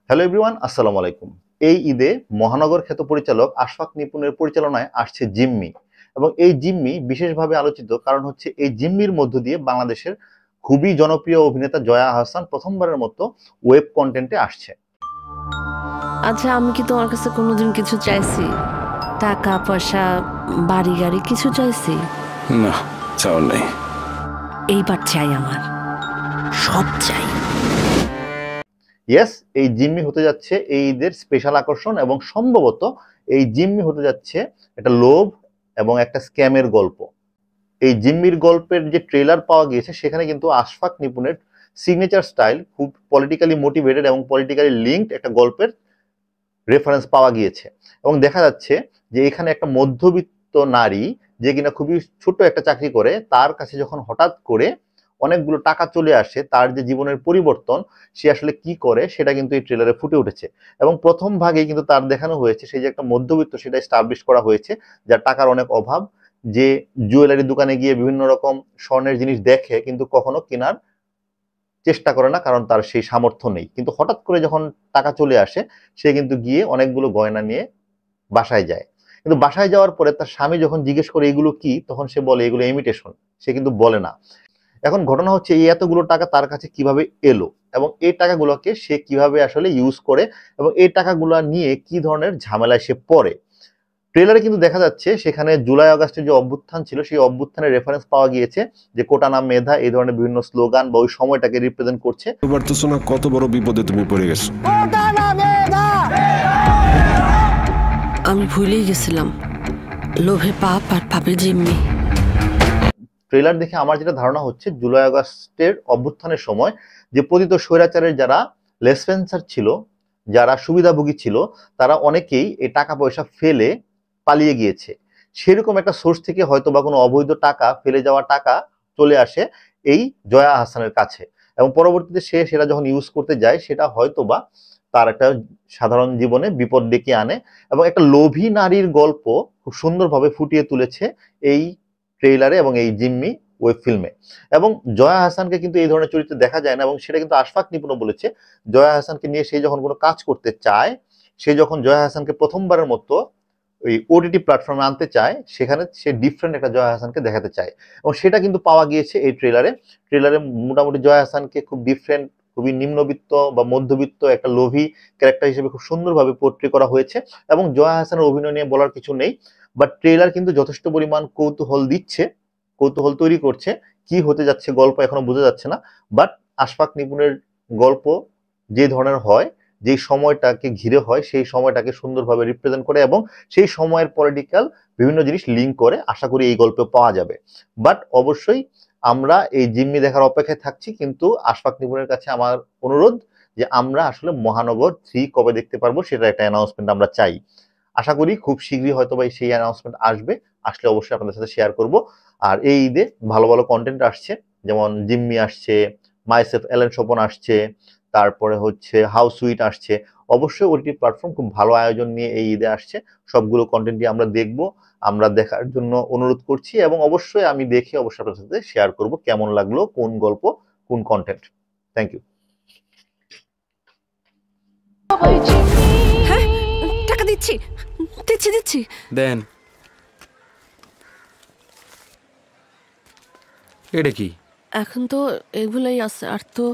Hello everyone, আসসালামু আলাইকুম। এই ঈদে মহানগর খ্যাত পরিচালক আশফাক নিপুণের পরিচালনায় আসছে জিম্মি। এবং এই জিম্মি বিশেষভাবে আলোচিত কারণ হচ্ছে এই জিম্মির মধ্য দিয়ে বাংলাদেশের খুবই জনপ্রিয় অভিনেতা জয়া আহসান প্রথমবারের মতো ওয়েব কন্টেন্টে আসছে। আচ্ছা, আমি কি তোমার কাছে কোনোদিন কিছু চাইছি? টাকা পয়সা, বাড়ি গাড়ি কিছু চাইছি? না, চাও নাই। এইবার চাই, আমার সব চাই। ইয়েস, এই জিম্মি হতে যাচ্ছে এই ঈদের স্পেশাল আকর্ষণ এবং সম্ভবত এই জিম্মি হতে যাচ্ছে একটা লোভ এবং একটা স্ক্যামের গল্প। এই জিম্মির গল্পের যে ট্রেলার পাওয়া গিয়েছে সেখানে কিন্তু আশফাক নিপুণের সিগনেচার স্টাইল খুব পলিটিক্যালি মোটিভেটেড এবং পলিটিক্যালি লিঙ্কড একটা গল্পের রেফারেন্স পাওয়া গিয়েছে। এবং দেখা যাচ্ছে যে এখানে একটা মধ্যবিত্ত নারী যে কিনা খুবই ছোট একটা চাকরি করে, তার কাছে যখন হঠাৎ করে অনেকগুলো টাকা চলে আসে, তার যে জীবনের পরিবর্তন সে আসলে কি করে সেটা কিন্তু এই ট্রেলারে ফুটে উঠেছে। এবং প্রথম ভাগে কিন্তু তার দেখানো হয়েছে সেই যে একটা মধ্যবিত্ত, সেটা এস্টাবলিশ করা হয়েছে, যার টাকার অনেক অভাব, যে জুয়েলারি দোকানে গিয়ে বিভিন্ন রকম স্বর্ণের জিনিস দেখে কিন্তু কখনো কেনার চেষ্টা করে না, কারণ তার সেই সামর্থ্য নেই। কিন্তু হঠাৎ করে যখন টাকা চলে আসে সে কিন্তু গিয়ে অনেকগুলো গয়না নিয়ে বাসায় যায়। কিন্তু বাসায় যাওয়ার পরে তার স্বামী যখন জিজ্ঞেস করে এগুলো কি, তখন সে বলে এগুলো ইমিটেশন। সে কিন্তু বলে না। এখন ঘটনা হচ্ছে এই এতগুলো টাকা তার কাছে কিভাবে এলো এবং এই টাকাগুলোকে সে কিভাবে আসলে ইউজ করে এবং এই টাকাগুলো নিয়ে কি ধরনের ঝামেলায় সে পড়ে। ট্রেলারে কিন্তু দেখা যাচ্ছে সেখানে জুলাই আগস্টের যে অভ্যুত্থান ছিল সেই অভ্যুত্থানের রেফারেন্স পাওয়া গিয়েছে, যে কোটা নাম মেধা, এই ধরনের বিভিন্ন স্লোগান বা ওই সময়টাকে রিপ্রেজেন্ট করছে। পারতেছো না, কত বড় বিপদে তুমি পড়ে গেছো। আমি ভুলেই গেছিলাম, লোভে পাপ আর পাপে জিম্মি। ট্রেলার দেখে আমার যেটা ধারণা হচ্ছে, জুলাই আগস্টের অভ্যুত্থানের সময় যে পতিত স্বৈরাচারের যারা লেসপেন্সার ছিল, যারা সুবিধাভোগী ছিল, তারা অনেকেই এই টাকা পয়সা ফেলে পালিয়ে গিয়েছে। সেরকম একটা সোর্স থেকে হয়তো বা কোনো অবৈধ টাকা, ফেলে যাওয়া টাকা চলে আসে এই জয়া আহসানের কাছে এবং পরবর্তীতে সে সেটা যখন ইউজ করতে যায় সেটা হয়তো বা তার একটা সাধারণ জীবনে বিপদ ডেকে আনে। এবং একটা লোভী নারীর গল্প খুব সুন্দরভাবে ফুটিয়ে তুলেছে এই ট্রেইলারে এবং এই জিম্মি ওয়েব ফিল্মে। এবং জয়া হাসানকে কিন্তু এই ধরনের চরিত্রে দেখা যায় না, এবং সেটা কিন্তু আশফাক নিপুণও বলেছে। জয়া হাসানকে নিয়ে সে যখন কোনো কাজ করতে চায়, সে যখন জয়া হাসানকে প্রথমবারের মতো ওই ওটিটি প্ল্যাটফর্মে আনতে চায়, সেখানে সে ডিফারেন্ট একটা জয়া হাসানকে দেখাতে চায় এবং সেটা কিন্তু পাওয়া গিয়েছে এই ট্রেলারে। ট্রেলারে মোটামুটি জয়া হাসানকে খুব ডিফারেন্ট, খুবই নিম্নবিত্ত বা মধ্যবিত্ত একটা লোভী ক্যারেক্টার হিসেবে খুব সুন্দরভাবে পোর্ট্রে করা হয়েছে। এবং জয়া হাসানের অভিনয় নিয়ে বলার কিছু নেই, বাট ট্রেলার কিন্তু যথেষ্ট পরিমাণ কৌতূহল দিচ্ছে, কৌতূহল তৈরি করছে। কি হতে যাচ্ছে গল্প এখনো বোঝা যাচ্ছে না, বাট আশফাক নিপুণের গল্প যে ধরনের হয়, যেই সময়টাকে ঘিরে হয়, সেই সময়টাকে সুন্দরভাবে রিপ্রেজেন্ট করে এবং সেই সময়ের পলিটিক্যাল বিভিন্ন জিনিস লিঙ্ক করে, আশা করি এই গল্পে পাওয়া যাবে। বাট অবশ্যই আমরা এই জিম্মি দেখার অপেক্ষায় থাকছি, কিন্তু আশফাক নিপুণের কাছে আমার অনুরোধ যে আমরা আসলে মহানগর 3 কবে দেখতে পারবো সেটা একটা অ্যানাউন্সমেন্ট আমরা চাই। আশা করি খুব শীঘ্রই হয়তো বা সেই অ্যানাউন্সমেন্ট আসবে, আসলে অবশ্যই আপনাদের সাথে শেয়ার করব। আর এই ঈদে ভালো ভালো কন্টেন্ট আসছে, যেমন জিম্মি আসছে, মাইসেলফ এলেন স্বপন আসছে, তারপরে হচ্ছে হাউ সুইট আসছে। অবশ্যই ওটিটি প্ল্যাটফর্ম খুব ভালো আয়োজন নিয়ে এই ঈদে আসছে। সবগুলো কন্টেন্টই আমরা দেখব, আমরা দেখার জন্য অনুরোধ করছি এবং অবশ্যই আমি দেখে অবশ্যই আপনাদের সাথে শেয়ার করব কেমন লাগলো, কোন গল্প, কোন কন্টেন্ট। Thank you. হ্যাঁ, টাকা দিচ্ছি দিচ্ছি দিচ্ছি। দেন। এটা কি? এখন তো এগুলাই আছে, আর তো